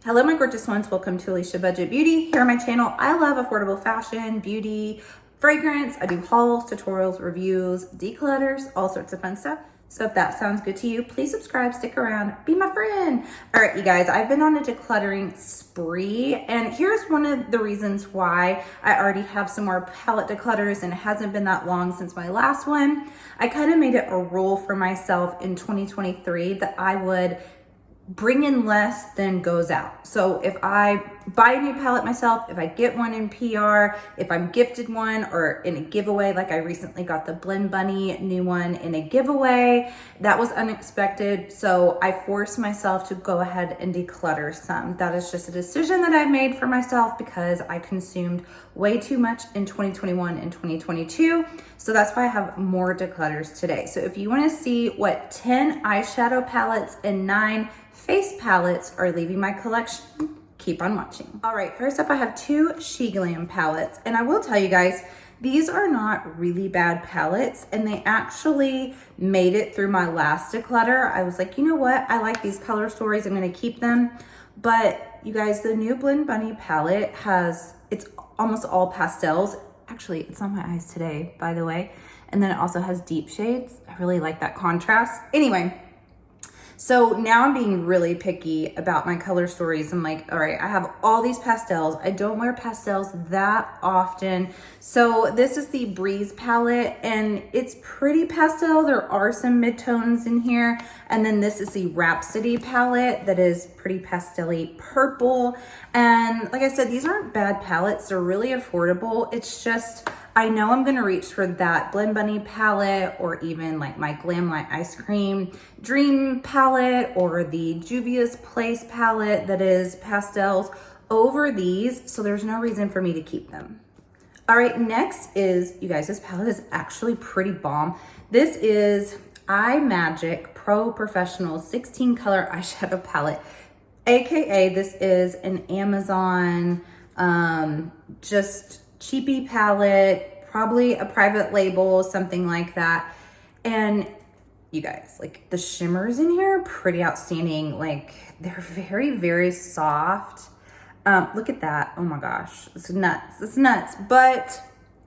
Hello, my gorgeous ones. Welcome to Alicia Budget Beauty. Here on my channel, I love affordable fashion, beauty, fragrance. I do hauls, tutorials, reviews, declutters, all sorts of fun stuff. So if that sounds good to you, please subscribe, stick around, be my friend. All right, you guys, I've been on a decluttering spree, and here's one of the reasons why I already have some more palette declutters, and it hasn't been that long since my last one. I kind of made it a rule for myself in 2023 that I would bring in less than goes out. So if I buy a new palette myself, if I get one in PR, if I'm gifted one or in a giveaway, like I recently got the Blend Bunny new one in a giveaway, that was unexpected. So I forced myself to go ahead and declutter some. That is just a decision that I made for myself because I consumed way too much in 2021 and 2022. So that's why I have more declutters today. So if you want to see what 10 eyeshadow palettes and 9 face palettes are leaving my collection, keep on watching. All right, first up I have 2 She Glam palettes, and I will tell you guys, these are not really bad palettes, and they actually made it through my last declutter. I was like, you know what? I like these color stories. I'm gonna keep them. But you guys, the new Blend Bunny palette it's almost all pastels. Actually, it's on my eyes today, by the way. And then it also has deep shades. I really like that contrast. Anyway, so now I'm being really picky about my color stories. I'm like, all right, I have all these pastels. I don't wear pastels that often. So this is the Breeze palette, and it's pretty pastel. There are some midtones in here. And then this is the Rhapsody palette that is pretty pastel-y purple. And like I said, these aren't bad palettes. They're really affordable. It's just, I know I'm gonna reach for that Blend Bunny palette, or even like my Glamlight Ice Cream Dream palette, or the Juvia's Place palette that is pastels over these. So there's no reason for me to keep them. All right, next is, you guys, this palette is actually pretty bomb. This is iMagic Pro Professional 16 color eyeshadow palette. AKA this is an Amazon, just cheapy palette, probably a private label, something like that. And you guys, like the shimmers in here are pretty outstanding. Like they're very, very soft. Look at that. Oh my gosh, it's nuts. It's nuts. But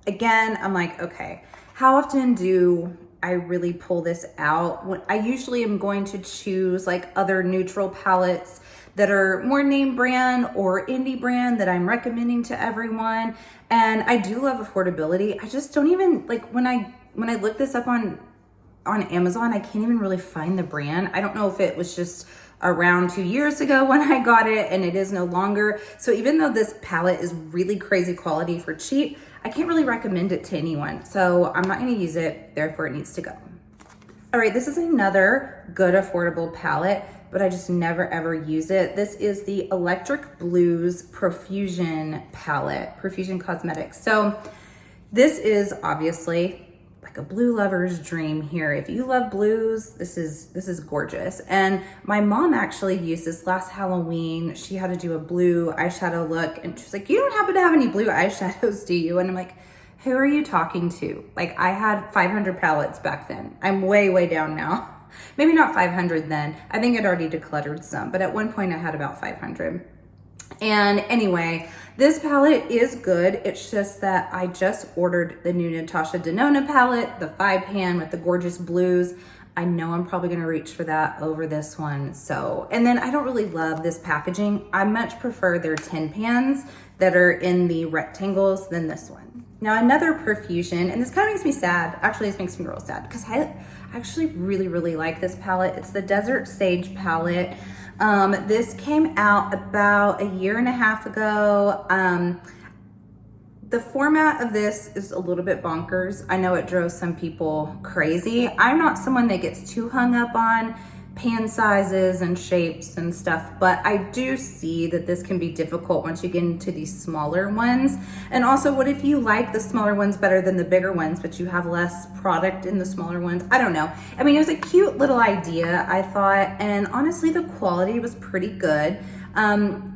again, I'm like, okay, how often do I really pull this out? When I usually am going to choose like other neutral palettes that are more name brand or indie brand that I'm recommending to everyone. And I do love affordability. I just don't even, like when I look this up on Amazon, I can't even really find the brand. I don't know if it was just around 2 years ago when I got it and it is no longer. So even though this palette is really crazy quality for cheap, I can't really recommend it to anyone. So I'm not gonna use it, therefore it needs to go. All right, this is another good affordable palette, but I just never ever use it. This is the Electric Blues Profusion palette, Profusion Cosmetics. So this is obviously like a blue lover's dream here. If you love blues, this is gorgeous. And my mom actually used this last Halloween. She had to do a blue eyeshadow look, and she's like, you don't happen to have any blue eyeshadows, do you? And I'm like, who are you talking to? Like, I had 500 palettes back then. I'm way, way down now. Maybe not 500 then. I think I'd already decluttered some, but at one point I had about 500. And anyway, this palette is good. It's just that I just ordered the new Natasha Denona palette, the 5-pan with the gorgeous blues. I know I'm probably gonna reach for that over this one. So, and then I don't really love this packaging. I much prefer their 10 pans that are in the rectangles than this one. Now another Profusion, and this kind of makes me sad. Actually, this makes me real sad because I actually really, really like this palette. It's the Desert Sage palette. This came out about 1.5 years ago. The format of this is a little bit bonkers. I know it drove some people crazy. I'm not someone that gets too hung up on pan sizes and shapes and stuff, but I do see that this can be difficult once you get into these smaller ones. And also, what if you like the smaller ones better than the bigger ones, but you have less product in the smaller ones? I don't know. I mean, it was a cute little idea, I thought, and honestly, the quality was pretty good.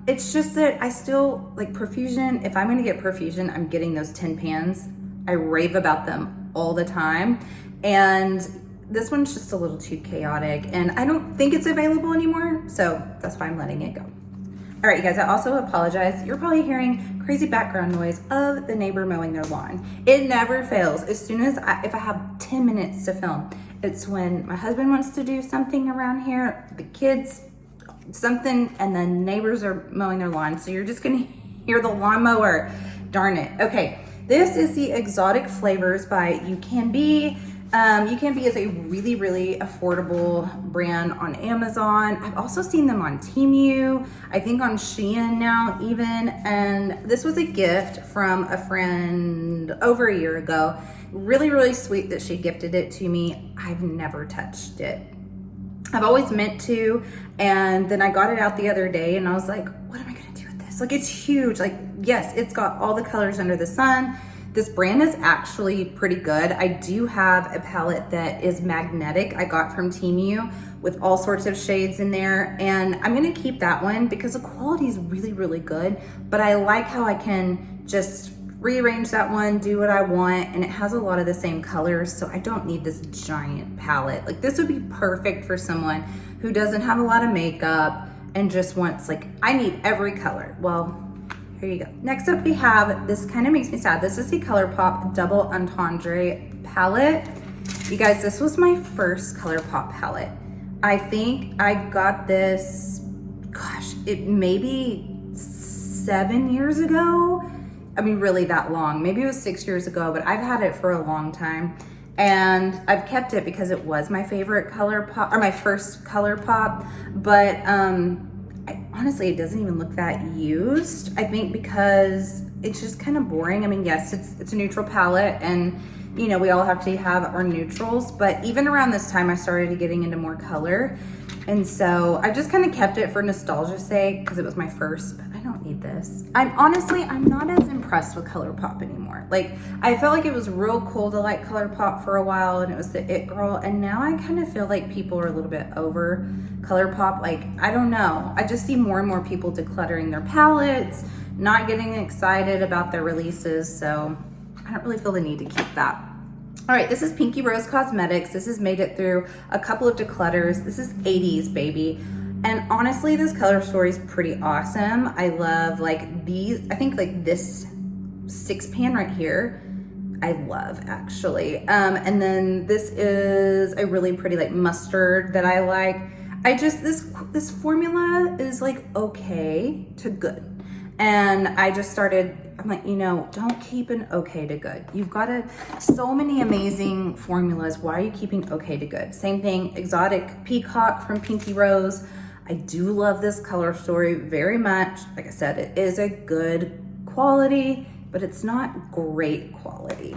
It's just that I still like Profusion. If I'm gonna get Profusion, I'm getting those 10 pans. I rave about them all the time. And this one's just a little too chaotic, and I don't think it's available anymore, so that's why I'm letting it go. All right, you guys, I also apologize. You're probably hearing crazy background noise of the neighbor mowing their lawn. It never fails. As soon as if I have 10 minutes to film, it's when my husband wants to do something around here, the kids, something, and the neighbors are mowing their lawn. So you're just gonna hear the lawnmower. Darn it. Okay, this is the Exotic Flavors by You Can Be. You Can Be is a really, really affordable brand on Amazon. I've also seen them on Temu, I think on Shein now even. And this was a gift from a friend over a year ago. Really, really sweet that she gifted it to me. I've never touched it. I've always meant to, and then I got it out the other day and I was like, what am I gonna do with this? Like, it's huge. Like, yes, it's got all the colors under the sun. This brand is actually pretty good. I do have a palette that is magnetic I got from Temu with all sorts of shades in there, and I'm gonna keep that one because the quality is really, really good, but I like how I can just rearrange that one, do what I want, and it has a lot of the same colors, so I don't need this giant palette. Like, this would be perfect for someone who doesn't have a lot of makeup and just wants, like, I need every color. Well, here you go. Next up we have, this kind of makes me sad. This is the ColourPop Double Entendre palette. You guys, this was my first ColourPop palette. I think I got this, gosh, it maybe 7 years ago. I mean, really that long. Maybe it was 6 years ago, but I've had it for a long time. And I've kept it because it was my favorite ColourPop, or my first ColourPop, but honestly, it doesn't even look that used. I think because it's just kind of boring. I mean, yes, it's a neutral palette, and you know, we all have to have our neutrals, but even around this time, I started getting into more color. And so I just kind of kept it for nostalgia's sake because it was my first, but I don't need this. I'm not as impressed with ColourPop anymore. Like, I felt like it was real cool to like ColourPop for a while, and it was the it girl, and now I kind of feel like people are a little bit over ColourPop. Like, I don't know. I just see more and more people decluttering their palettes, not getting excited about their releases, so I don't really feel the need to keep that. All right, this is Pinky Rose Cosmetics. This has made it through a couple of declutters. This is 80s, baby. And honestly, this color story is pretty awesome. I love like these, I think like this 6-pan right here, I love actually. And then this is a really pretty like mustard that I like. This formula is like okay to good. And I just started, I'm like, you know, don't keep an okay to good. You've got so many amazing formulas. Why are you keeping okay to good? Same thing, Exotic Peacock from Pinky Rose. I do love this color story very much. Like I said, it is a good quality, but it's not great quality.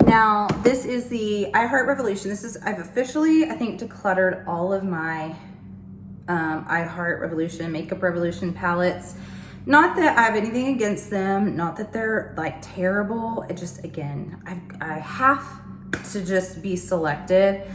Now, this is the I Heart Revolution. I've officially, I think, decluttered all of my I Heart Revolution, Makeup Revolution palettes. Not that I have anything against them, not that they're like terrible. It just, again, I have to just be selective.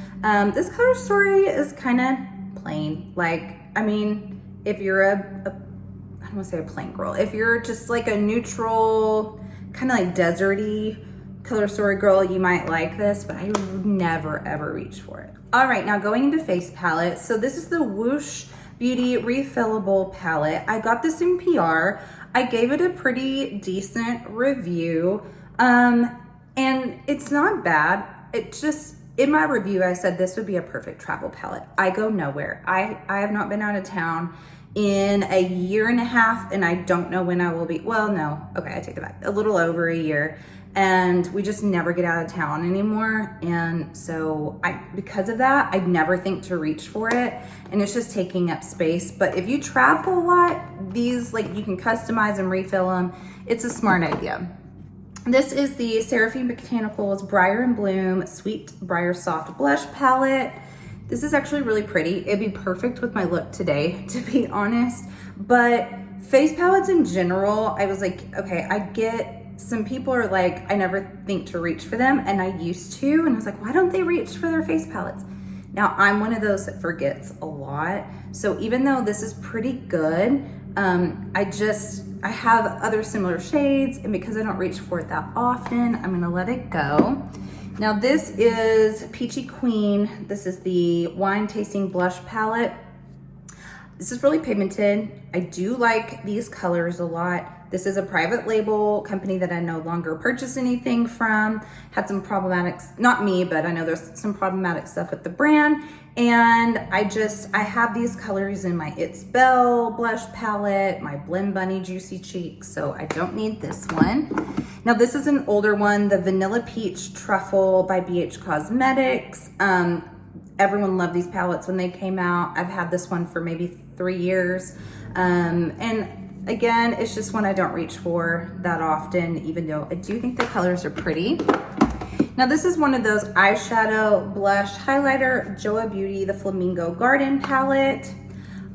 This color story is kind of plain. Like, I mean, if you're I don't want to say a plain girl. If you're just like a neutral, kind of like deserty color story girl, you might like this, but I would never ever reach for it. All right, now going into face palettes. So this is the Whoosh Beauty Refillable Palette. I got this in PR. I gave it a pretty decent review. And it's not bad. It just, in my review, I said this would be a perfect travel palette. I go nowhere. I have not been out of town in a year and a half, and I don't know when I will be. Well, no, okay, I take that back. A little over a year. And we just never get out of town anymore. And so because of that, I never think to reach for it. And it's just taking up space. But if you travel a lot, these, like, you can customize and refill them. It's a smart idea. This is the Seraphine Botanicals Briar and Bloom Sweet Briar Soft Blush Palette. This is actually really pretty. It'd be perfect with my look today, to be honest. But face palettes in general, I was like, okay, I get some people are like, I never think to reach for them, and I used to, and I was like, why don't they reach for their face palettes? Now, I'm one of those that forgets a lot. So even though this is pretty good, I have other similar shades, and because I don't reach for it that often, I'm gonna let it go. Now this is Peachy Queen. This is the Wine Tasting Blush Palette. This is really pigmented. I do like these colors a lot. This is a private label company that I no longer purchase anything from. Had some problematic, not me, but I know there's some problematic stuff with the brand. And I have these colors in my It's Belle blush palette, my Blend Bunny Juicy Cheeks, so I don't need this one. Now this is an older one, the Vanilla Peach Truffle by BH Cosmetics. Everyone loved these palettes when they came out. I've had this one for maybe 3 years. And again, it's just one I don't reach for that often, even though I do think the colors are pretty. Now this is one of those eyeshadow blush highlighter, Joa Beauty, the Flamingo Garden palette.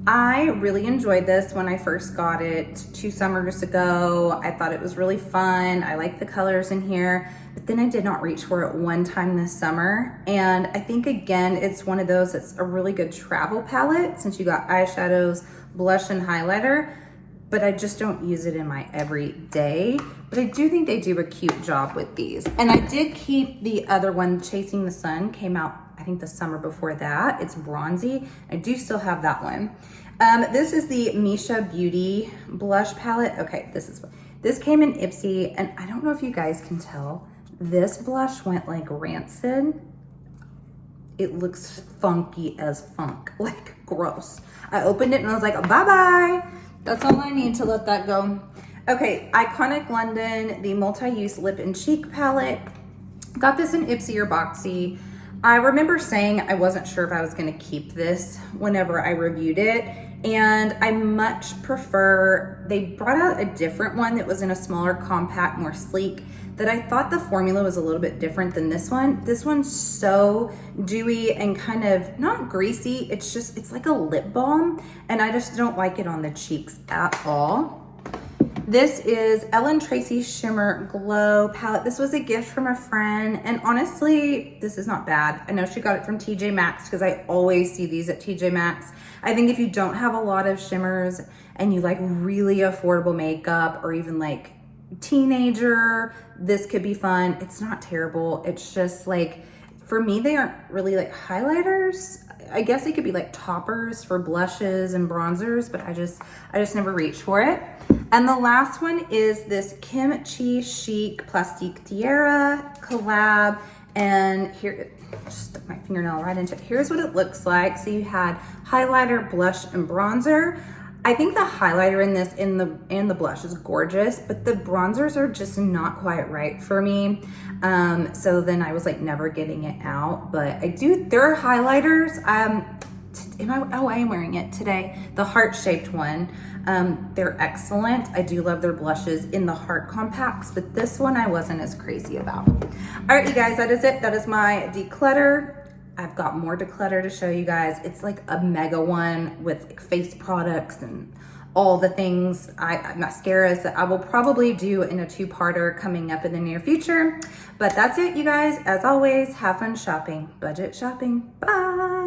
I really enjoyed this when I first got it 2 summers ago. I thought it was really fun. I like the colors in here, but then I did not reach for it one time this summer. And I think again, it's one of those that's a really good travel palette since you got eyeshadows, blush, and highlighter, but I just don't use it in my everyday. But I do think they do a cute job with these. And I did keep the other one, Chasing the Sun, came out I think the summer before that. It's bronzy. I do still have that one. This is the Misha Beauty blush palette. Okay, this came in Ipsy, and I don't know if you guys can tell, this blush went like rancid. It looks funky as funk, like gross. I opened it and I was like, bye-bye. That's all I need to let that go. Okay, Iconic London, the multi-use lip and cheek palette. Got this in Ipsy or Boxy. I remember saying I wasn't sure if I was gonna keep this whenever I reviewed it, and I much prefer, they brought out a different one that was in a smaller, compact, more sleek, that I thought the formula was a little bit different than this one. This one's so dewy and kind of, not greasy, it's like a lip balm, and I just don't like it on the cheeks at all. This is Ellen Tracy Shimmer Glow palette. This was a gift from a friend, and honestly, this is not bad. I know she got it from TJ Maxx because I always see these at TJ Maxx. I think if you don't have a lot of shimmers and you like really affordable makeup, or even like teenager, this could be fun. It's not terrible. It's just like, for me, they aren't really like highlighters. I guess they could be like toppers for blushes and bronzers, but I just never reach for it. And the last one is this Kimchi Chic Plastique Tierra collab. And here, just stuck my fingernail right into it. Here's what it looks like. So you had highlighter, blush, and bronzer. I think the highlighter in this and the blush is gorgeous, but the bronzers are just not quite right for me. So then I was like never getting it out, but there are highlighters. I am wearing it today. The heart-shaped one. They're excellent. I do love their blushes in the heart compacts, but this one I wasn't as crazy about. All right, you guys, that is it. That is my declutter. I've got more declutter to show you guys. It's like a mega one with like face products and all the things, mascaras that I will probably do in a 2-parter coming up in the near future. But that's it, you guys. As always, have fun shopping. Budget shopping. Bye.